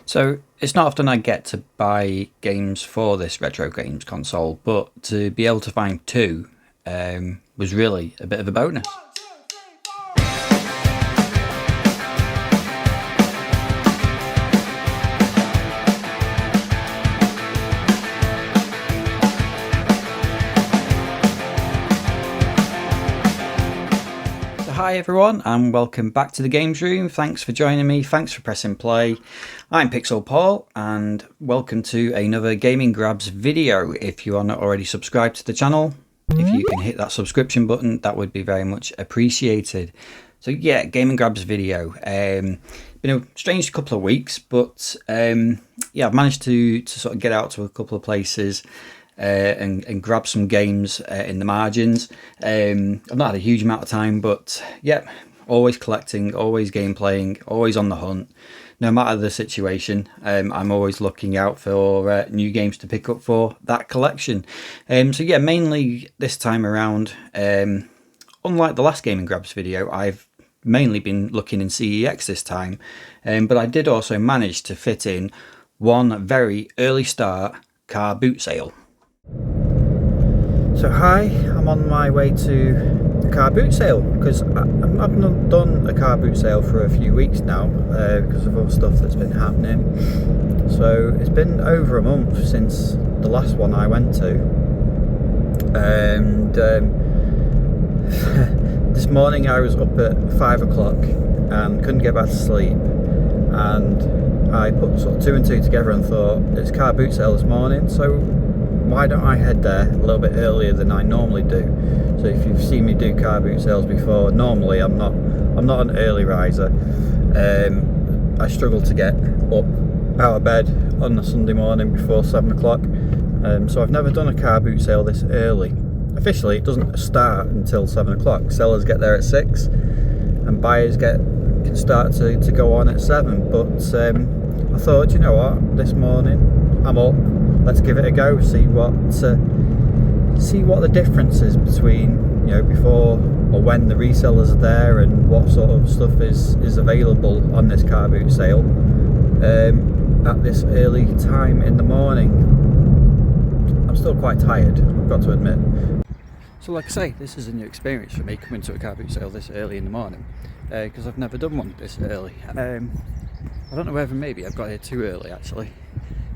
So it's not often I get to buy games for this retro games console, but to be able to find two was really a bit of a bonus. Hi everyone and welcome back to the Games Room. Thanks for joining me, thanks for pressing play. I'm Pixelpaul and welcome to another Gaming Grabs video. If you are not already subscribed to the channel, if you can hit that subscription button, that would be very much appreciated. So yeah, Gaming Grabs video. Been a strange couple of weeks, but yeah, I've managed to sort of get out to a couple of places and grab some games in the margins. I've not had a huge amount of time, but yeah, always collecting, always game playing, always on the hunt. No matter the situation, I'm always looking out for new games to pick up for that collection. So yeah, mainly this time around, unlike the last Gaming Grabs video, I've mainly been looking in CEX this time, but I did also manage to fit in one very early start car boot sale. So hi, I'm on my way to the car boot sale because I've not done a car boot sale for a few weeks now because of other stuff that's been happening. So it's been over a month since the last one I went to, and this morning I was up at 5 o'clock and couldn't get back to sleep, and I put sort of two and two together and thought, it's car boot sale this morning, so why don't I head there a little bit earlier than I normally do. So if you've seen me do car boot sales before, normally I'm not an early riser. I struggle to get up out of bed on a Sunday morning before 7 o'clock. So I've never done a car boot sale this early. Officially it doesn't start until 7 o'clock. Sellers get there at 6 and buyers can start to go on at 7. But I thought, you know what, this morning I'm up, let's give it a go, see what the difference is between, you know, before or when the resellers are there and what sort of stuff is available on this car boot sale at this early time in the morning. I'm still quite tired, I've got to admit. So like I say, this is a new experience for me, coming to a car boot sale this early in the morning, because I've never done one this early. I don't know whether maybe I've got here too early actually,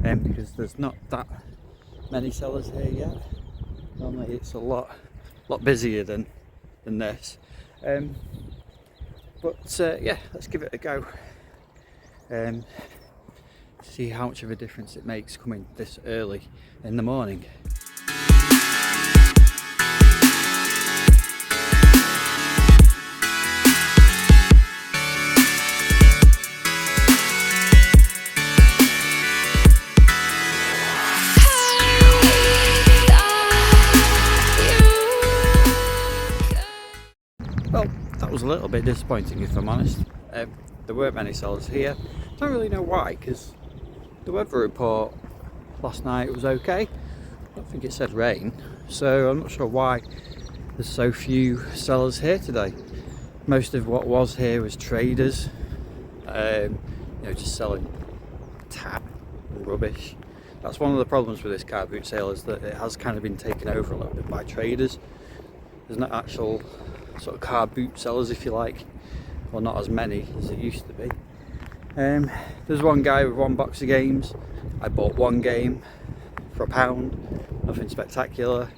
because there's not that many sellers here yet. Normally it's a lot busier than this. But yeah, let's give it a go. See how much of a difference it makes coming this early in the morning. Well, that was a little bit disappointing if I'm honest. There weren't many sellers here. Don't really know why, because the weather report last night was okay. I don't think it said rain, so I'm not sure why there's so few sellers here today. Most of what was here was traders, you know, just selling tap and rubbish. That's one of the problems with this car boot sale, is that it has kind of been taken over a little bit by traders. There's not actual sort of car boot sellers, if you like, or not as many as it used to be. There's one guy with one box of games. I bought one game for £1, nothing spectacular,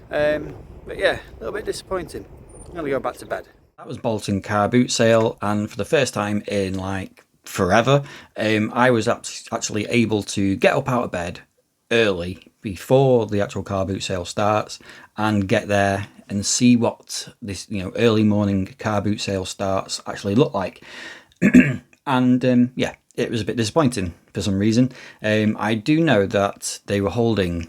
but yeah, a little bit disappointing. I'm gonna go back to bed. That was Bolton car boot sale, and for the first time in like forever, I was actually able to get up out of bed early before the actual car boot sale starts and get there and see what this, you know, early morning car boot sale starts actually look like. And yeah, it was a bit disappointing for some reason. I do know that they were holding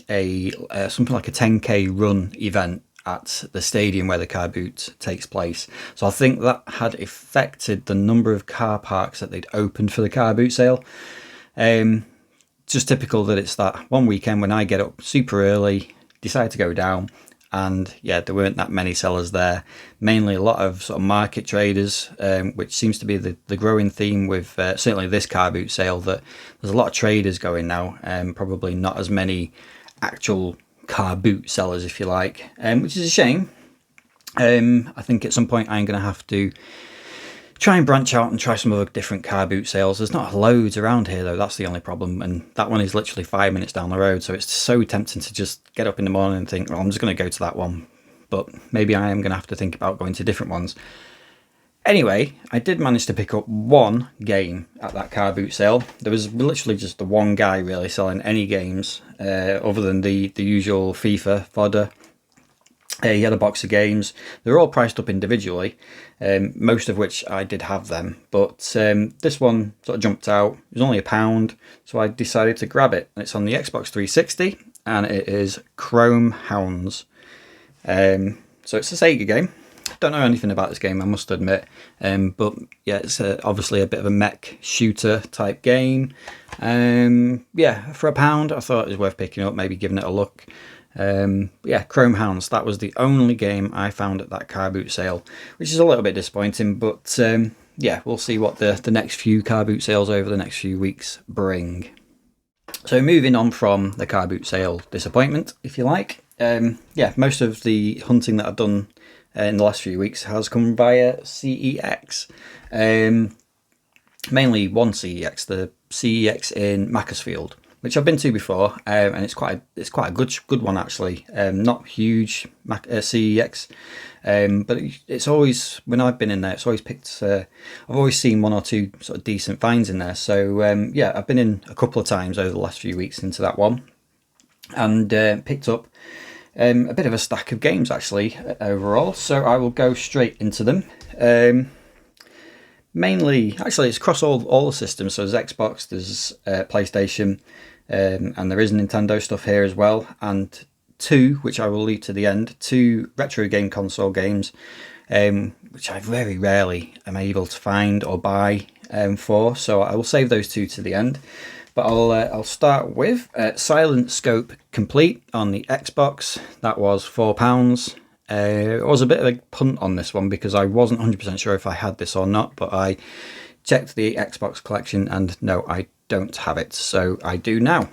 a something like a 10k run event at the stadium where the car boot takes place. So I think that had affected the number of car parks that they'd opened for the car boot sale. Just typical that it's that one weekend when I get up super early, decide to go down, and yeah, there weren't that many sellers there. Mainly a lot of sort of market traders, which seems to be the growing theme with certainly this car boot sale, that there's a lot of traders going now, probably not as many actual car boot sellers, if you like, which is a shame. I think at some point I'm going to have to try and branch out and try some other different car boot sales. There's not loads around here though, that's the only problem, and that one is literally 5 minutes down the road, so it's so tempting to just get up in the morning and think, well, I'm just going to go to that one, but maybe I am going to have to think about going to different ones. Anyway, I did manage to pick up one game at that car boot sale. There was literally just the one guy really selling any games other than the usual FIFA fodder. He had a box of games. They were all priced up individually, most of which I did have them, but this one sort of jumped out. It was only £1, so I decided to grab it. It's on the Xbox 360, and it is Chrome Hounds. So it's a Sega game. Don't know anything about this game, I must admit, but yeah, it's obviously a bit of a mech shooter type game. Yeah, for £1 I thought it was worth picking up, maybe giving it a look. Yeah, Chrome Hounds, that was the only game I found at that car boot sale, which is a little bit disappointing, but yeah, we'll see what the next few car boot sales over the next few weeks bring. So moving on from the car boot sale disappointment, if you like, yeah, most of the hunting that I've done in the last few weeks has come via CEX. Mainly one CEX, the CEX in Macclesfield, which I've been to before, and it's quite a good one actually. Not huge CEX, but it's always, when I've been in there, it's always picked. I've always seen one or two sort of decent finds in there. So yeah, I've been in a couple of times over the last few weeks into that one, and picked up a bit of a stack of games actually overall. So I will go straight into them. Mainly, actually, it's across all the systems. So there's Xbox, there's PlayStation, and there is Nintendo stuff here as well. And two, which I will leave to the end, two retro game console games, which I very rarely am able to find or buy for. So I will save those two to the end. But I'll start with Silent Scope Complete on the Xbox. That was £4. It was a bit of a punt on this one because I wasn't 100% sure if I had this or not, but I checked the Xbox collection and no, I don't have it, so I do now.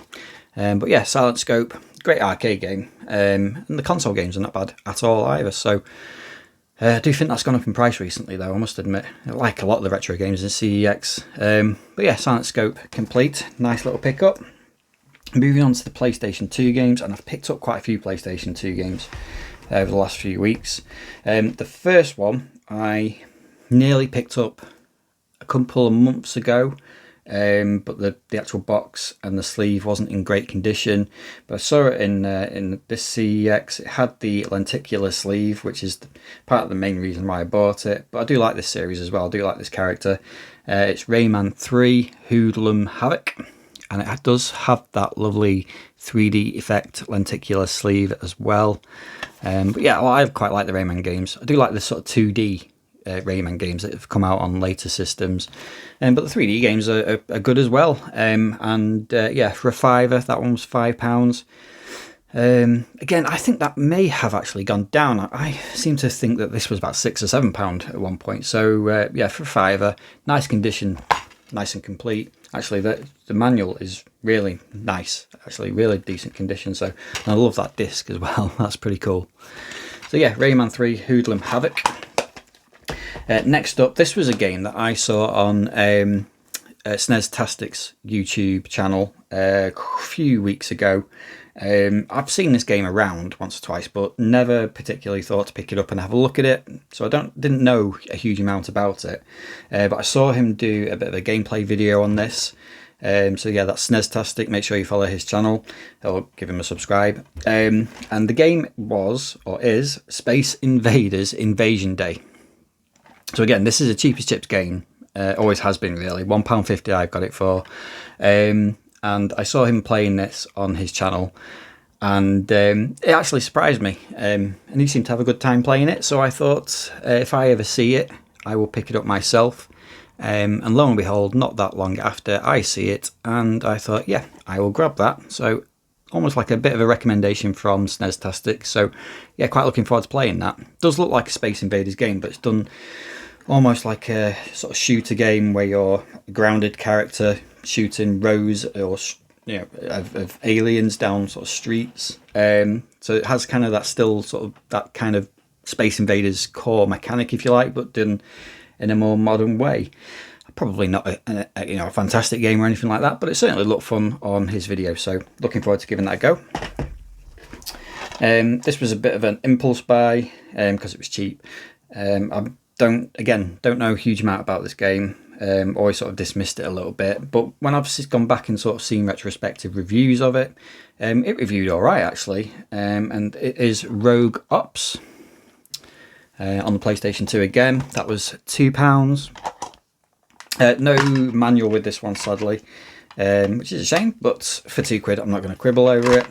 But yeah, Silent Scope, great arcade game, and the console games are not bad at all either. So I do think that's gone up in price recently though, I must admit. I like a lot of the retro games in CEX. But yeah, Silent Scope Complete, nice little pickup. Moving on to the PlayStation 2 games, and I've picked up quite a few PlayStation 2 games over the last few weeks. The first one I nearly picked up a couple of months ago, but the actual box and the sleeve wasn't in great condition. But I saw it in this CEX. It had the lenticular sleeve, which is part of the main reason why I bought it. But I do like this series as well. I do like this character. It's Rayman 3 Hoodlum Havoc, and it does have that lovely 3D effect lenticular sleeve as well. But yeah, well, I quite like the Rayman games. I do like the sort of 2D Rayman games that have come out on later systems, but the 3D games are good as well. And yeah, for a £5, that one was £5. Again, I think that may have actually gone down. I seem to think that this was about £6 or £7 at one point. So yeah, for a £5, nice condition, nice and complete. Actually, the manual is really nice, actually really decent condition. So I love that disc as well. That's pretty cool. So yeah, Rayman 3 Hoodlum Havoc. Next up, this was a game that I saw on SNES Tastics YouTube channel a few weeks ago. I've seen this game around once or twice, but never particularly thought to pick it up and have a look at it. So I didn't know a huge amount about it. But I saw him do a bit of a gameplay video on this. So yeah, that's SNEStastic. Make sure you follow his channel or give him a subscribe. And the game was, or is, Space Invaders Invasion Day. So again, this is a cheapest chips game. Always has been really. £1.50 I've got it for. And I saw him playing this on his channel, and it actually surprised me. And he seemed to have a good time playing it. So I thought, if I ever see it, I will pick it up myself. And lo and behold, not that long after, I see it, and I thought, yeah, I will grab that. So almost like a bit of a recommendation from SNES Tastic. So yeah, quite looking forward to playing that. Does look like a Space Invaders game, but it's done almost like a sort of shooter game where you're a grounded character shooting rows or of aliens down sort of streets. So it has kind of that still sort of that kind of Space Invaders core mechanic, if you like, but done in a more modern way. Probably not a fantastic game or anything like that, but it certainly looked fun on his video. So looking forward to giving that a go. This was a bit of an impulse buy because it was cheap. I don't know a huge amount about this game. Always sort of dismissed it a little bit, but when I've gone back and sort of seen retrospective reviews of it, it reviewed all right actually, and it is Rogue Ops on the PlayStation 2 again. That was £2. No manual with this one, sadly, which is a shame, but for £2 I'm not going to quibble over it.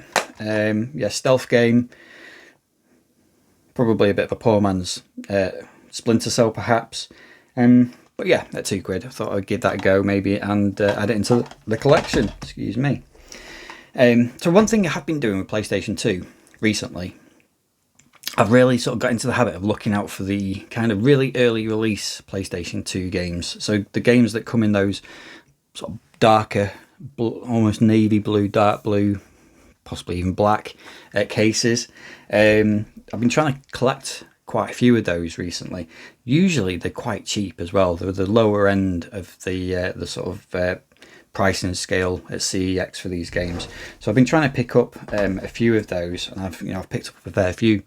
Yeah, stealth game, probably a bit of a poor man's Splinter Cell perhaps. But yeah, at £2, I thought I'd give that a go maybe and add it into the collection, excuse me. So one thing I have been doing with PlayStation 2 recently, I've really sort of got into the habit of looking out for the kind of really early release PlayStation 2 games. So the games that come in those sort of darker, almost navy blue, dark blue, possibly even black cases. I've been trying to collect quite a few of those recently. Usually they're quite cheap as well. They're the lower end of the sort of pricing scale at CEX for these games. So I've been trying to pick up a few of those, and I've picked up a fair few,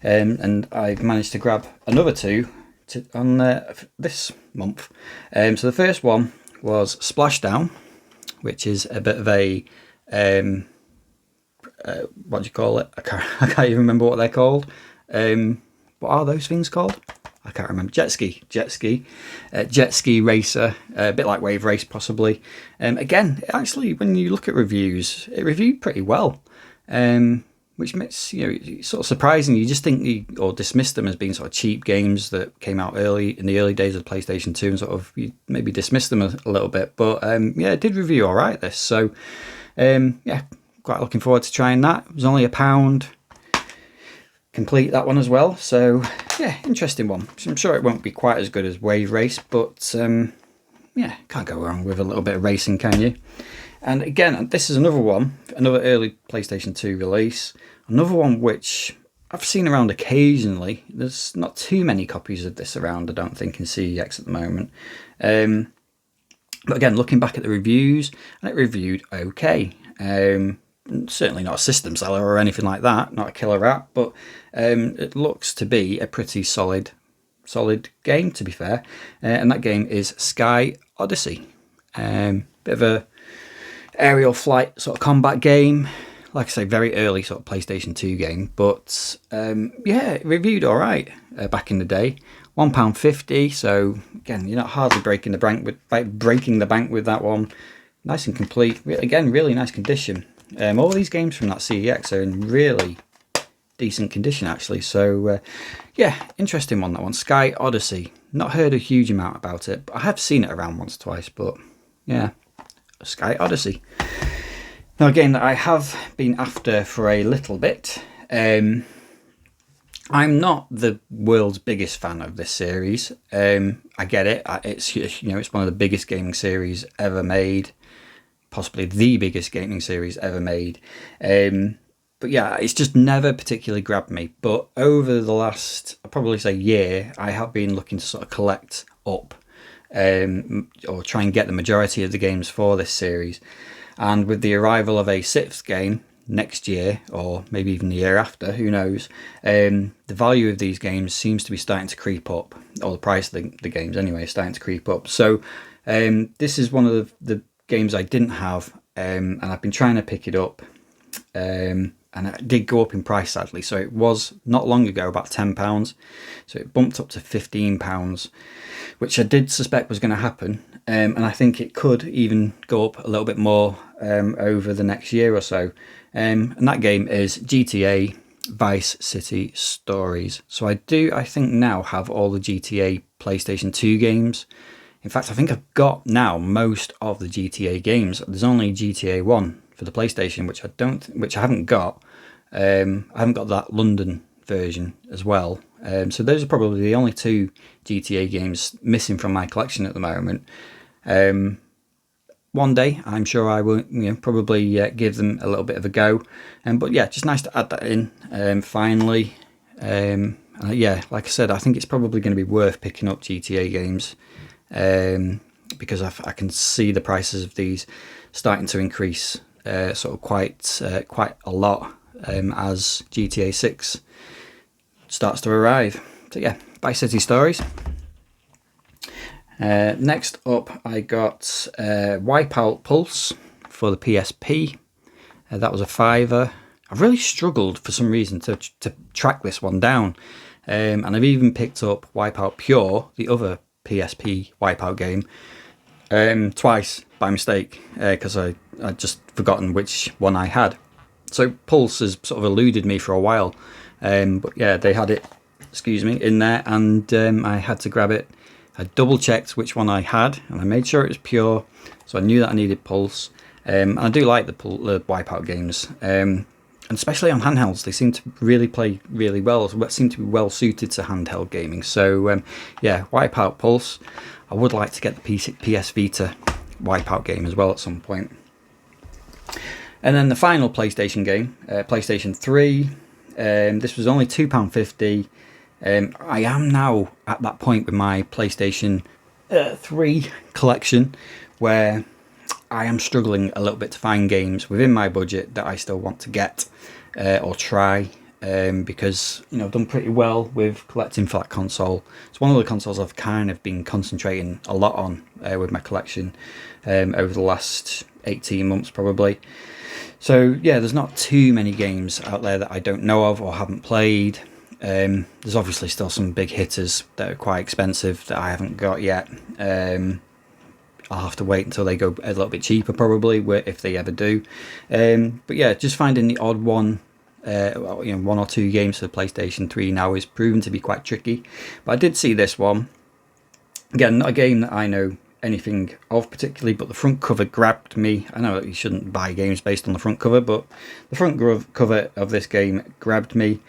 and I've managed to grab another two on this month. So the first one was Splashdown, which is a bit of a what do you call it? I can't even remember what they're called. What are those things called? I can't remember. Jet ski racer, a bit like Wave Race possibly. Again, actually, when you look at reviews, it reviewed pretty well, which makes it's sort of surprising. You just think or dismiss them as being sort of cheap games that came out early in the early days of PlayStation 2, and sort of you maybe dismiss them a little bit. But yeah, it did review all right. This, so yeah, quite looking forward to trying that. It was only £1. Complete that one as well, so yeah, interesting one. I'm sure it won't be quite as good as Wave Race, but yeah, can't go wrong with a little bit of racing, can you? And again, this is another one, another early PlayStation 2 release, another one which I've seen around occasionally. There's not too many copies of this around, I don't think, in CEX at the moment. But again, looking back at the reviews, and it reviewed okay. Certainly not a system seller or anything like that, not a killer app, but it looks to be a pretty solid game, to be fair. And that game is Sky Odyssey. Bit of a aerial flight sort of combat game. Like I say, very early sort of PlayStation 2 game, but yeah, it reviewed all right back in the day. £1.50, so again, you're not hardly breaking the bank with that one. Nice and complete. Again, really nice condition. All these games from that CEX are in really decent condition actually, so yeah, interesting one, that one. Sky Odyssey. Not heard a huge amount about it, but I have seen it around once or twice, but yeah, Sky Odyssey. Now again, I have been after for a little bit. I'm not the world's biggest fan of this series. I get it. It's it's one of the biggest gaming series ever made. Possibly the biggest gaming series ever made. But yeah, it's just never particularly grabbed me. But over the last, I'd probably say year, I have been looking to sort of collect up or try and get the majority of the games for this series. And with the arrival of a 6th game next year, or maybe even the year after, who knows, the value of these games seems to be starting to creep up, or the price of the games anyway is starting to creep up. So this is one of the games I didn't have, and I've been trying to pick it up, and it did go up in price sadly. So it was not long ago about £10, so it bumped up to £15, which I did suspect was going to happen, and I think it could even go up a little bit more over the next year or so. And that game is GTA Vice City Stories. So I think now have all the GTA PlayStation 2 games. In fact, I think I've got now most of the GTA games. There's only GTA 1 for the PlayStation, which I haven't got. I haven't got that London version as well. So those are probably the only 2 GTA games missing from my collection at the moment. One day, I'm sure I will, probably give them a little bit of a go. But yeah, just nice to add that in finally. Yeah, like I said, I think it's probably going to be worth picking up GTA games because I can see the prices of these starting to increase sort of quite a lot as GTA 6 starts to arrive. So yeah, Vice City Stories. Next up, I got Wipeout Pulse for the PSP. That was a £5. I've really struggled for some reason to track this one down, and I've even picked up Wipeout Pure, the other PSP Wipeout game, twice by mistake because I'd just forgotten which one I had. So Pulse has sort of eluded me for a while, but yeah, they had it, in there, and I had to grab it. I double checked which one I had, and I made sure it was Pure, so I knew that I needed Pulse. And I do like the Wipeout games, and especially on handhelds, they seem to really play really well. Seem to be well suited to handheld gaming. So yeah, Wipeout Pulse. I would like to get the PS Vita Wipeout game as well at some point. And then the final PlayStation game, PlayStation 3. This was only £2.50. I am now at that point with my PlayStation 3 collection where I am struggling a little bit to find games within my budget that I still want to get or try, because I've done pretty well with collecting for that console. It's one of the consoles I've kind of been concentrating a lot on with my collection over the last 18 months probably. So yeah, there's not too many games out there that I don't know of or haven't played. There's obviously still some big hitters that are quite expensive that I haven't got yet. I'll have to wait until they go a little bit cheaper probably, if they ever do. But yeah, just finding the odd one, 1 or 2 games for the PlayStation 3 now is proven to be quite tricky. But I did see this one. Again, not a game that I know anything of particularly, but the front cover grabbed me. I know that you shouldn't buy games based on the front cover, but the front cover of this game grabbed me.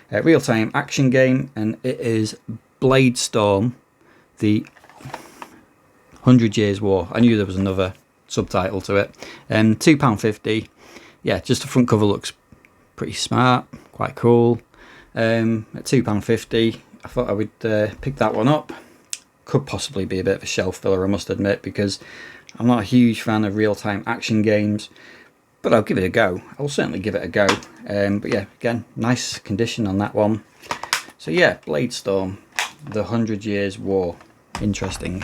Real-time action game, and it is Blade Storm, the 100 Years War. I knew there was another subtitle to it. £2.50. Yeah, just the front cover looks pretty smart, quite cool. At £2.50, I thought I would pick that one up. Could possibly be a bit of a shelf filler, I must admit, because I'm not a huge fan of real-time action games. But I'll give it a go. I'll certainly give it a go. But yeah, again, nice condition on that one. So yeah, Blade Storm, the 100 Years War. Interesting.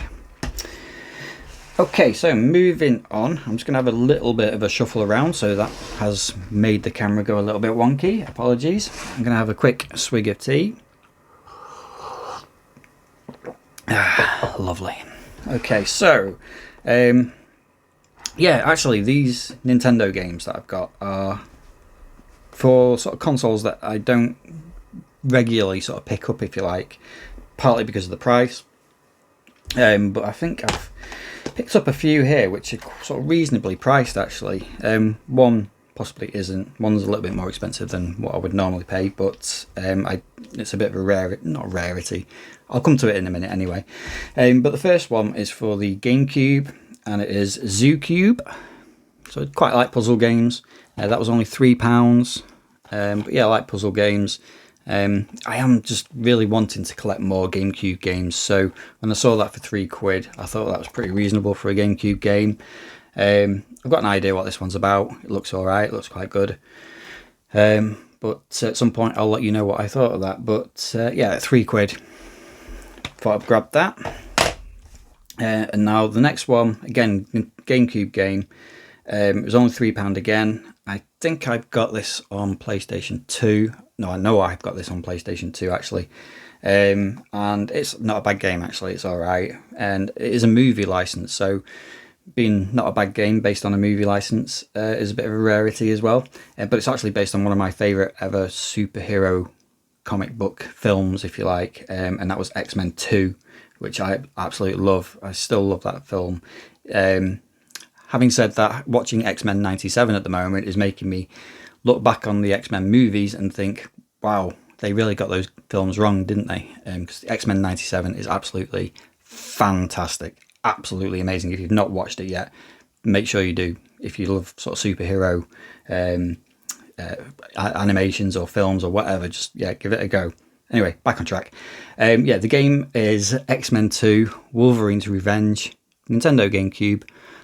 Okay, so moving on. I'm just going to have a little bit of a shuffle around, so that has made the camera go a little bit wonky. Apologies. I'm going to have a quick swig of tea. Lovely. Okay, so yeah, actually these Nintendo games that I've got are for sort of consoles that I don't regularly sort of pick up, if you like, partly because of the price, but I think I've picked up a few here which are sort of reasonably priced actually. One possibly isn't. One's a little bit more expensive than what I would normally pay, but it's a bit of a not rarity. I'll come to it in a minute anyway. But the first one is for the GameCube, and it is Zoo Cube. So I quite like puzzle games. That was only £3. But yeah, I like puzzle games. I am just really wanting to collect more GameCube games. So when I saw that for £3, I thought that was pretty reasonable for a GameCube game. I've got an idea what this one's about. It looks alright, it looks quite good. But at some point I'll let you know what I thought of that. But yeah, at £3, thought I'd grab that. And now the next one, again, GameCube game. It was only £3 again. I think I've got this on PlayStation 2. No, I know I've got this on PlayStation 2 actually. And it's not a bad game actually, it's alright. And it is a movie license, so being not a bad game based on a movie license is a bit of a rarity as well. But it's actually based on one of my favourite ever superhero comic book films, if you like, and that was X-Men 2, which I absolutely love. I still love that film. having said that, watching X-Men 97 at the moment is making me look back on the X-Men movies and think, wow, they really got those films wrong, didn't they? Because X-Men 97 is absolutely fantastic, absolutely amazing. If you've not watched it yet, make sure you do. If you love sort of superhero animations or films or whatever, just give it a go. Anyway, back on track. The game is X-Men 2 Wolverine's Revenge, Nintendo GameCube,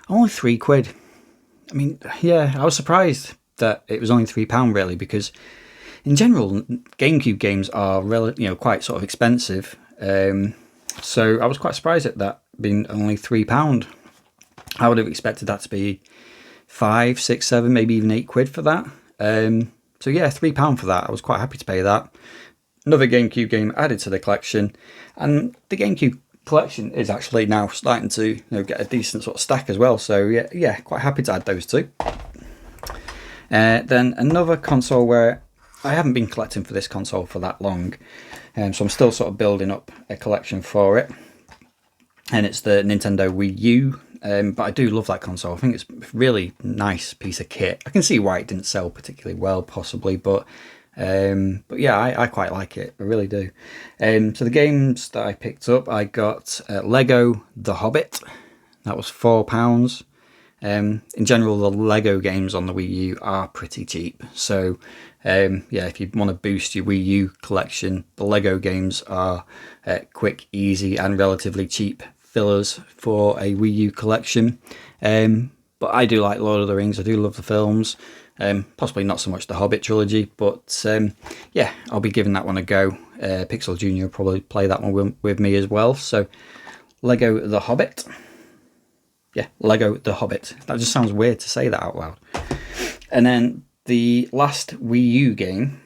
only £3. I mean, I was surprised that it was only £3 really, because in general GameCube games are quite sort of expensive. So I was quite surprised at that being only £3. I would have expected that to be 5, 6, 7, maybe even £8 for that. So yeah, £3 for that. I was quite happy to pay that. Another GameCube game added to the collection, and the GameCube collection is actually now starting to get a decent sort of stack as well. So yeah, quite happy to add those two. Then another console where I haven't been collecting for this console for that long, so I'm still sort of building up a collection for it, and it's the Nintendo Wii U. But I do love that console. I think it's a really nice piece of kit. I can see why it didn't sell particularly well, possibly, but yeah, I quite like it. I really do. So the games that I picked up, I got Lego The Hobbit. That was £4. In general, the Lego games on the Wii U are pretty cheap. So if you want to boost your Wii U collection, the Lego games are quick, easy, and relatively cheap fillers for a Wii U collection. But I do like Lord of the Rings. I do love the films. Possibly not so much the Hobbit trilogy, but I'll be giving that one a go. Pixel Jr. will probably play that one with me as well. So Lego The Hobbit. Yeah, Lego The Hobbit. That just sounds weird to say that out loud. And then the last Wii U game.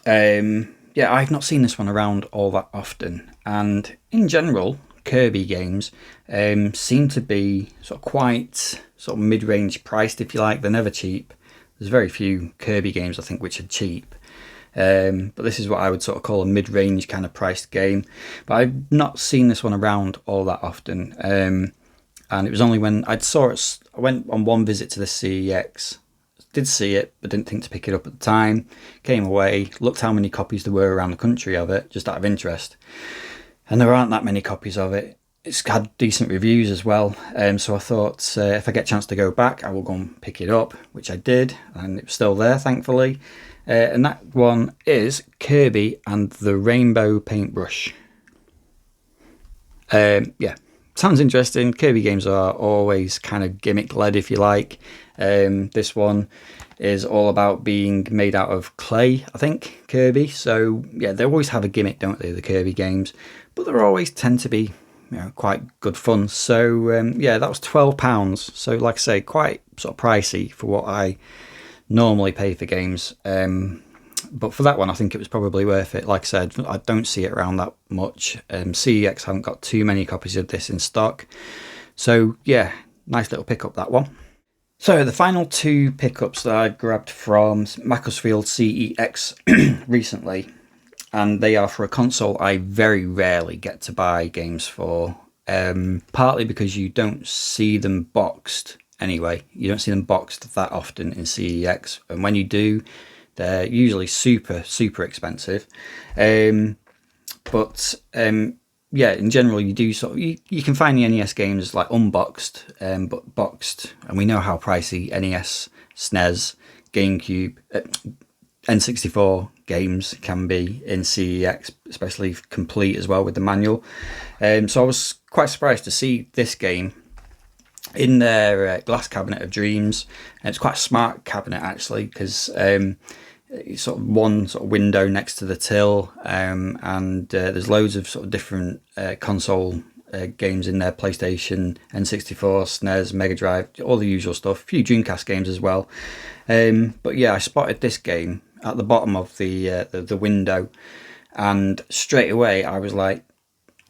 I've not seen this one around all that often. And in general, Kirby games seem to be quite mid-range priced, if you like. They're never cheap. There's very few Kirby games, I think, which are cheap. But this is what I would call a mid-range kind of priced game. But I've not seen this one around all that often. And it was only when I saw it, I went on one visit to the CEX, did see it, but didn't think to pick it up at the time. Came away, looked how many copies there were around the country of it, just out of interest. And there aren't that many copies of it. It's had decent reviews as well. So I thought if I get a chance to go back, I will go and pick it up, which I did. And it was still there, thankfully. And that one is Kirby and the Rainbow Paintbrush. Sounds interesting. Kirby games are always kind of gimmick-led, if you like. This one is all about being made out of clay, I think, Kirby. So, yeah, they always have a gimmick, don't they, the Kirby games? But they always tend to be quite good fun. So, that was £12. So, like I say, quite sort of pricey for what I normally pay for games. But for that one, I think it was probably worth it. Like I said, I don't see it around that much. CEX haven't got too many copies of this in stock. So, yeah, nice little pickup, that one. So, the final two pickups that I grabbed from Macclesfield CEX recently, and they are for a console I very rarely get to buy games for, partly because you don't see them boxed anyway. You don't see them boxed that often in CEX, and when you do, they're usually super, super expensive. In general, you do you can find the NES games like unboxed, but boxed, and we know how pricey NES, SNES, GameCube, N64 games can be in CEX, especially complete as well with the manual. So I was quite surprised to see this game in their glass cabinet of dreams. And it's quite a smart cabinet actually, because it's one window next to the till, and there's loads of different console games in there: PlayStation, N64, SNES, Mega Drive, all the usual stuff. A few Dreamcast games as well. But yeah, I spotted this game at the bottom of the window, and straight away I was like,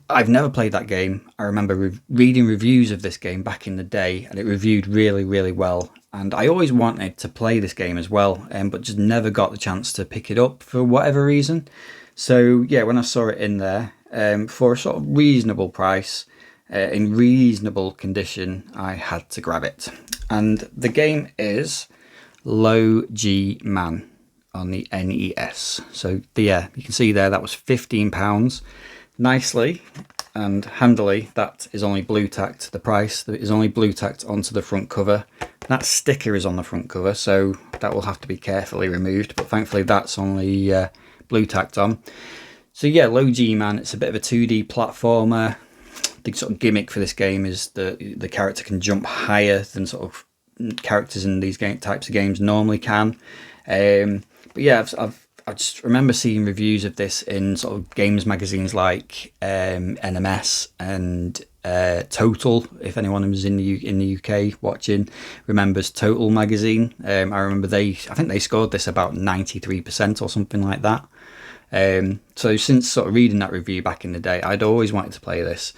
I've never played that game. I remember reading reviews of this game back in the day, and it reviewed really, really well. And I always wanted to play this game as well, but just never got the chance to pick it up for whatever reason. So yeah, when I saw it in there for a sort of reasonable price, in reasonable condition, I had to grab it. And the game is Low G Man on the NES. So yeah, you can see there that was £15. Nicely and handily, that is only blue tacked. The price that is only blue tacked onto the front cover. That sticker is on the front cover, so that will have to be carefully removed, but thankfully that's only blue tacked on. So yeah, Low G Man, it's a bit of a 2D platformer. The sort of gimmick for this game is the character can jump higher than sort of characters in these types of games normally can. But yeah, I just remember seeing reviews of this in sort of games magazines like NMS and Total. If anyone who's in the UK watching remembers Total magazine, I remember I think they scored this about 93% or something like that. So since sort of reading that review back in the day, I'd always wanted to play this.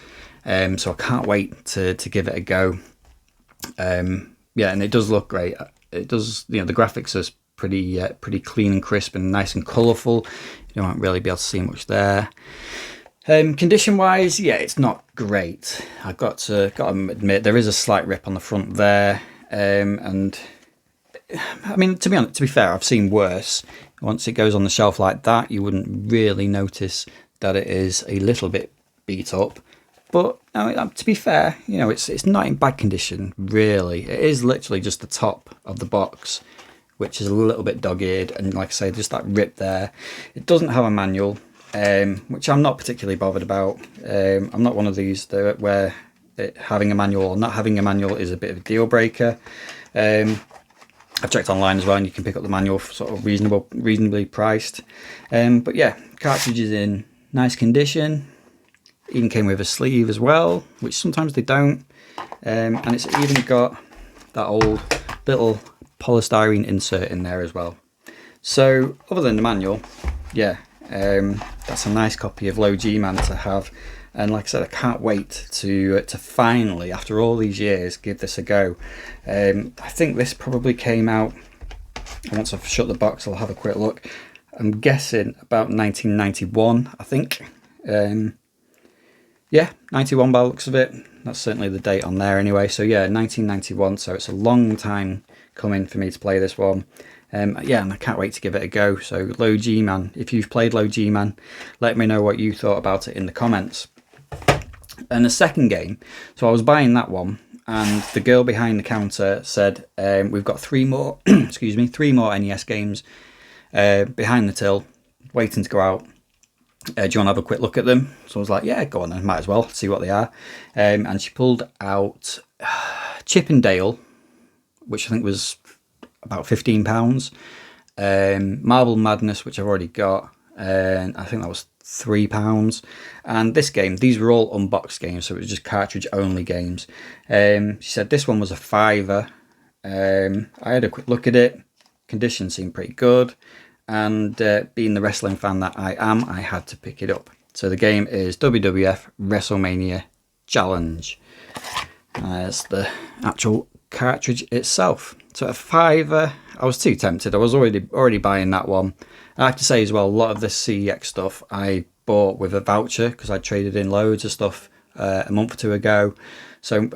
So I can't wait to give it a go. Yeah, and it does look great. It does, the graphics are pretty clean and crisp and nice and colourful. You won't really be able to see much there. Condition wise, yeah, it's not great. I've got to admit there is a slight rip on the front there, and I mean, to be fair, I've seen worse. Once it goes on the shelf like that, you wouldn't really notice that it is a little bit beat up. But to be fair, it's not in bad condition really. It is literally just the top of the box, which is a little bit dog-eared, and like I say, just that rip there. It doesn't have a manual, which I'm not particularly bothered about. I'm not one of these where having a manual or not having a manual is a bit of a deal breaker. I've checked online as well, and you can pick up the manual for sort of reasonably priced. But yeah, cartridge is in nice condition. Even came with a sleeve as well, which sometimes they don't. And it's even got that old little polystyrene insert in there as well. So other than the manual, yeah, that's a nice copy of Low G Man to have. And like I said, I can't wait to finally, after all these years, give this a go. I think this probably came out, and once I've shut the box, I'll have a quick look. I'm guessing about 1991, I think. Yeah, 91 by the looks of it. That's certainly the date on there anyway. So yeah, 1991, so it's a long time coming for me to play this one. Yeah, and I can't wait to give it a go. So Low G Man, if you've played Low G Man, let me know what you thought about it in the comments. And the second game, so I was buying that one, and the girl behind the counter said, we've got 3 more, excuse me, 3 more NES games behind the till, waiting to go out. Do you want to have a quick look at them? So I was like, yeah, go on then, might as well see what they are. And she pulled out Chip and Dale, which I think was about £15. Marble Madness, which I've already got, and I think that was £3. And this game, these were all unboxed games, so it was just cartridge only games. She said this one was a £5. I had a quick look at it. Condition seemed pretty good, and being the wrestling fan that I am, I had to pick it up. So the game is WWF WrestleMania Challenge. There's the actual cartridge itself. So a £5, I was too tempted. I was already buying that one. I have to say as well, a lot of this CEX stuff I bought with a voucher because I traded in loads of stuff a month or two ago. So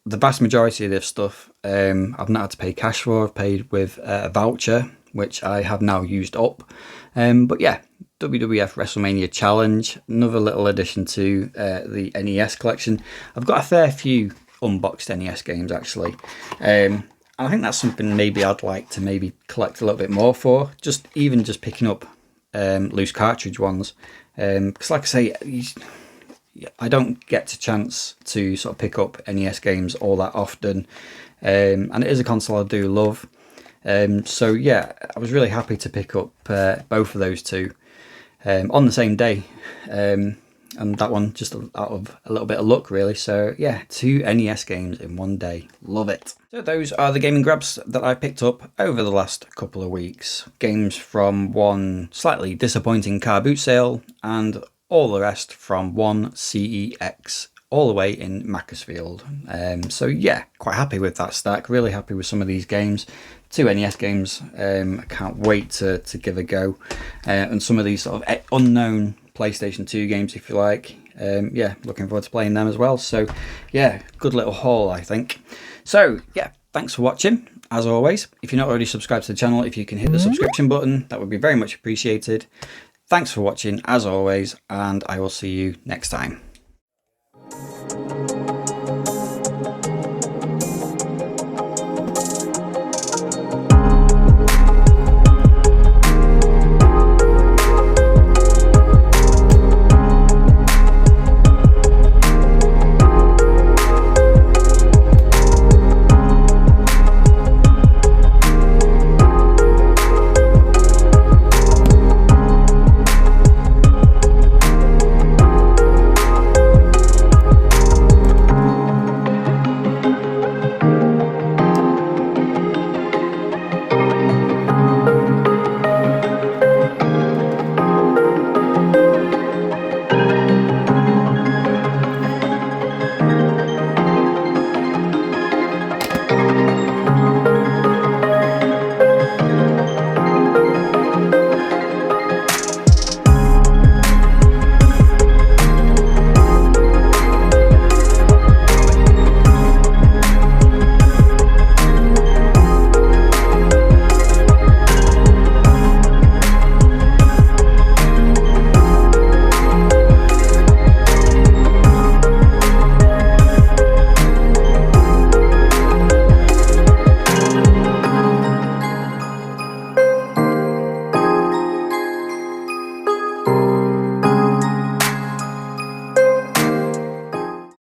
the vast majority of this stuff I've not had to pay cash for. I've paid with a voucher, which I have now used up. But yeah, WWF WrestleMania Challenge, another little addition to the NES collection. I've got a fair few unboxed NES games actually. I think that's something maybe I'd like to maybe collect a little bit more for. Just picking up loose cartridge ones. Because like I say, I don't get a chance to sort of pick up NES games all that often. And it is a console I do love. So yeah, I was really happy to pick up both of those two on the same day. And that one just out of a little bit of luck really. So yeah, 2 NES games in one day. Love it. So those are the gaming grabs that I picked up over the last couple of weeks. Games from one slightly disappointing car boot sale, and all the rest from one CEX all the way in Macclesfield. So yeah, quite happy with that stack. Really happy with some of these games. 2 NES games. I can't wait to give a go. And some of these sort of unknown PlayStation 2 games, if you like. yeah, looking forward to playing them as well. So yeah, good little haul, I think. So yeah, thanks for watching. As always, if you're not already subscribed to the channel, if you can hit the subscription button, that would be very much appreciated. Thanks for watching as always, and I will see you next time.